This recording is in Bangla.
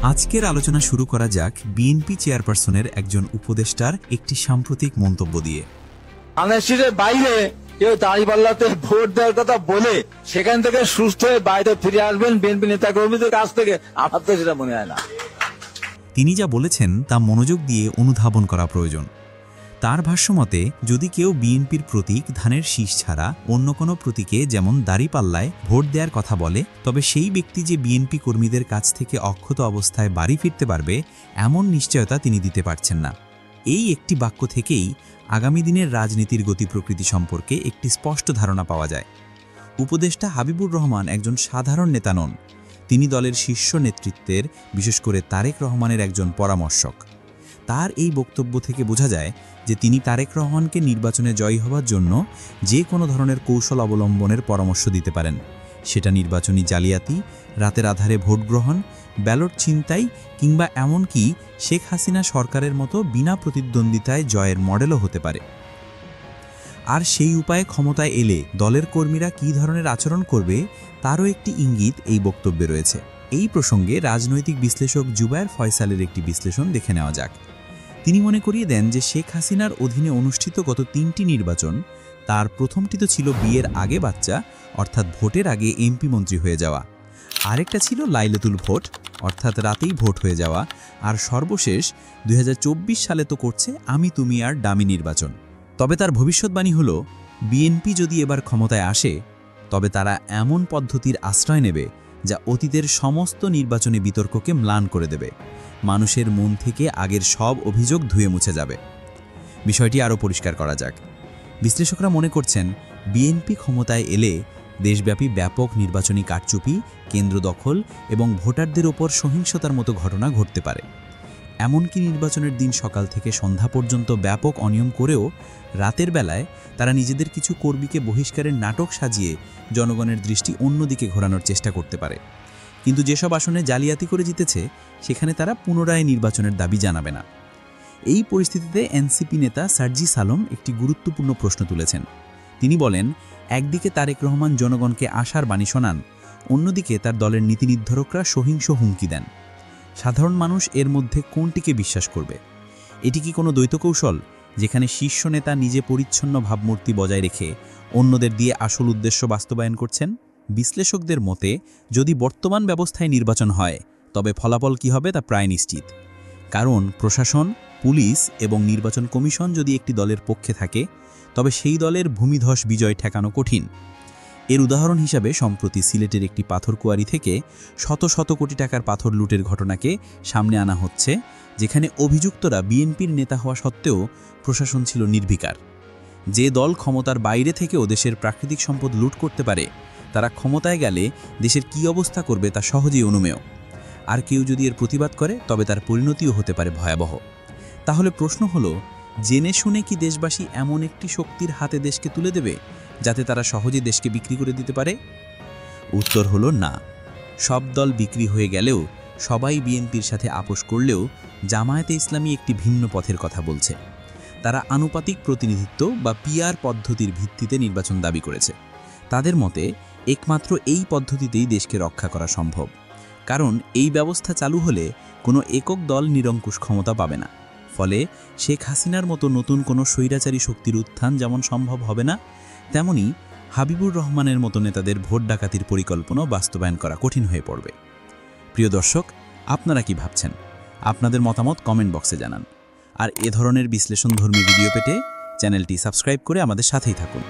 আজকের আলোচনা শুরু করা যাক বিএনপি চেয়ারপারসনের একজন উপদেষ্টার একটি সাম্প্রতিক মন্তব্য দিয়ে। আনাসিরের বাইরে কেউ দাঁড়িপাল্লাতে ভোট দেওয়ার কথা বলে সেখান থেকে সুস্থ হয়ে বাইরে ফিরে আসবেন বিএনপি নেতা কর্মীদের কাছ থেকে, আমার তো সেটা মনে হয় না। তিনি যা বলেছেন তা মনোযোগ দিয়ে অনুধাবন করা প্রয়োজন। তার ভাষ্যমতে যদি কেউ বিএনপির প্রতীক ধানের শীষ ছাড়া অন্য কোনো প্রতীকে যেমন দাঁড়িপাল্লায় ভোট দেওয়ার কথা বলে, তবে সেই ব্যক্তি যে বিএনপি কর্মীদের কাছ থেকে অক্ষত অবস্থায় বাড়ি ফিরতে পারবে এমন নিশ্চয়তা তিনি দিতে পারছেন না। এই একটি বাক্য থেকেই আগামী দিনের রাজনীতির গতি প্রকৃতি সম্পর্কে একটি স্পষ্ট ধারণা পাওয়া যায়। উপদেষ্টা হাবিবুর রহমান একজন সাধারণ নেতা নন, তিনি দলের শীর্ষ নেতৃত্বের, বিশেষ করে তারেক রহমানের একজন পরামর্শক। তার এই বক্তব্য থেকে বোঝা যায় যে তিনি তারেক রহমানকে নির্বাচনে জয়ী হওয়ার জন্য যে কোনো ধরনের কৌশল অবলম্বনের পরামর্শ দিতে পারেন, সেটা নির্বাচনী জালিয়াতি, রাতের আধারে ভোট গ্রহণ, ব্যালট ছিনতাই কিংবা এমনকি শেখ হাসিনা সরকারের মতো বিনা প্রতিদ্বন্দ্বিতায় জয়ের মডেলও হতে পারে। আর সেই উপায়ে ক্ষমতায় এলে দলের কর্মীরা কী ধরনের আচরণ করবে তারও একটি ইঙ্গিত এই বক্তব্যে রয়েছে। এই প্রসঙ্গে রাজনৈতিক বিশ্লেষক জুবায়ের ফয়সালের একটি বিশ্লেষণ দেখে নেওয়া যাক। তিনি মনে করিয়ে দেন যে শেখ হাসিনার অধীনে অনুষ্ঠিত গত 3টি নির্বাচন, তার প্রথমটি তো ছিল বিয়ের আগে বাচ্চা, অর্থাৎ ভোটের আগে এমপি মন্ত্রী হয়ে যাওয়া, আরেকটা ছিল লাইলাতুল ভোট, অর্থাৎ রাতেই ভোট হয়ে যাওয়া, আর সর্বশেষ 2024 সালে তো করছে আমি তুমি আর ডামি নির্বাচন। তবে তার ভবিষ্যৎবাণী হলো বিএনপি যদি এবার ক্ষমতায় আসে তবে তারা এমন পদ্ধতির আশ্রয় নেবে যা অতীতের সমস্ত নির্বাচনী বিতর্ককে ম্লান করে দেবে, মানুষের মন থেকে আগের সব অভিযোগ ধুয়ে মুছে যাবে। বিষয়টি আরও পরিষ্কার করা যাক। বিশ্লেষকরা মনে করছেন বিএনপি ক্ষমতায় এলে দেশব্যাপী ব্যাপক নির্বাচনী কারচুপি, কেন্দ্র দখল এবং ভোটারদের ওপর সহিংসতার মতো ঘটনা ঘটতে পারে। এমনকি নির্বাচনের দিন সকাল থেকে সন্ধ্যা পর্যন্ত ব্যাপক অনিয়ম করেও রাতের বেলায় তারা নিজেদের কিছু কর্মীকে বহিষ্কারের নাটক সাজিয়ে জনগণের দৃষ্টি অন্যদিকে ঘোরানোর চেষ্টা করতে পারে। কিন্তু যেসব আসনে জালিয়াতি করে জিতেছে সেখানে তারা পুনরায় নির্বাচনের দাবি জানাবে না। এই পরিস্থিতিতে এনসিপি নেতা সার্জিস আলম একটি গুরুত্বপূর্ণ প্রশ্ন তুলেছেন। তিনি বলেন, একদিকে তারেক রহমান জনগণকে আশার বাণী শোনান, অন্যদিকে তার দলের নীতি নির্ধারকরা সহিংস হুমকি দেন। সাধারণ মানুষ এর মধ্যে কোনটিকে বিশ্বাস করবে? এটি কি কোনো দ্বৈত কৌশল, যেখানে শীর্ষ নেতা নিজে পরিচ্ছন্ন ভাবমূর্তি বজায় রেখে অন্যদের দিয়ে আসল উদ্দেশ্য বাস্তবায়ন করছেন? বিশ্লেষকদের মতে যদি বর্তমান ব্যবস্থায় নির্বাচন হয় তবে ফলাফল কী হবে তা প্রায় নিশ্চিত। কারণ প্রশাসন, পুলিশ এবং নির্বাচন কমিশন যদি একটি দলের পক্ষে থাকে তবে সেই দলের ভূমিধস বিজয় ঠেকানো কঠিন। এর উদাহরণ হিসাবে সম্প্রতি সিলেটের একটি পাথর কুয়ারি থেকে শত শত কোটি টাকার পাথর লুটের ঘটনাকে সামনে আনা হচ্ছে, যেখানে অভিযুক্তরা বিএনপির নেতা হওয়া সত্ত্বেও প্রশাসন ছিল নির্বিকার। যে দল ক্ষমতার বাইরে থেকেও দেশের প্রাকৃতিক সম্পদ লুট করতে পারে তারা ক্ষমতায় গেলে দেশের কী অবস্থা করবে তা সহজেই অনুমেয়। আর কেউ যদি এর প্রতিবাদ করে তবে তার পরিণতিও হতে পারে ভয়াবহ। তাহলে প্রশ্ন হলো, জেনে শুনে কি দেশবাসী এমন একটি শক্তির হাতে দেশকে তুলে দেবে যাতে তারা সহজে দেশকে বিক্রি করে দিতে পারে? উত্তর হলো না। সব দল বিক্রি হয়ে গেলেও, সবাই বিএনপির সাথে আপোষ করলেও জামায়াতে ইসলামী একটি ভিন্ন পথের কথা বলছে। তারা আনুপাতিক প্রতিনিধিত্ব বা পিআর পদ্ধতির ভিত্তিতে নির্বাচন দাবি করেছে। তাদের মতে একমাত্র এই পদ্ধতিতেই দেশকে রক্ষা করা সম্ভব। কারণ এই ব্যবস্থা চালু হলে কোনো একক দল নিরঙ্কুশ ক্ষমতা পাবে না। ফলে শেখ হাসিনার মতো নতুন কোনো স্বৈরাচারী শক্তির উত্থান যেমন সম্ভব হবে না, তেমনি হাবিবুর রহমানের মতো নেতাদের ভোট ডাকাতির পরিকল্পনা বাস্তবায়ন করা কঠিন হয়ে পড়বে। প্রিয় দর্শক, আপনারা কি ভাবছেন? আপনাদের মতামত কমেন্ট বক্সে জানান। আর এ ধরনের বিশ্লেষণধর্মী ভিডিও পেতে চ্যানেলটি সাবস্ক্রাইব করে আমাদের সাথেই থাকুন।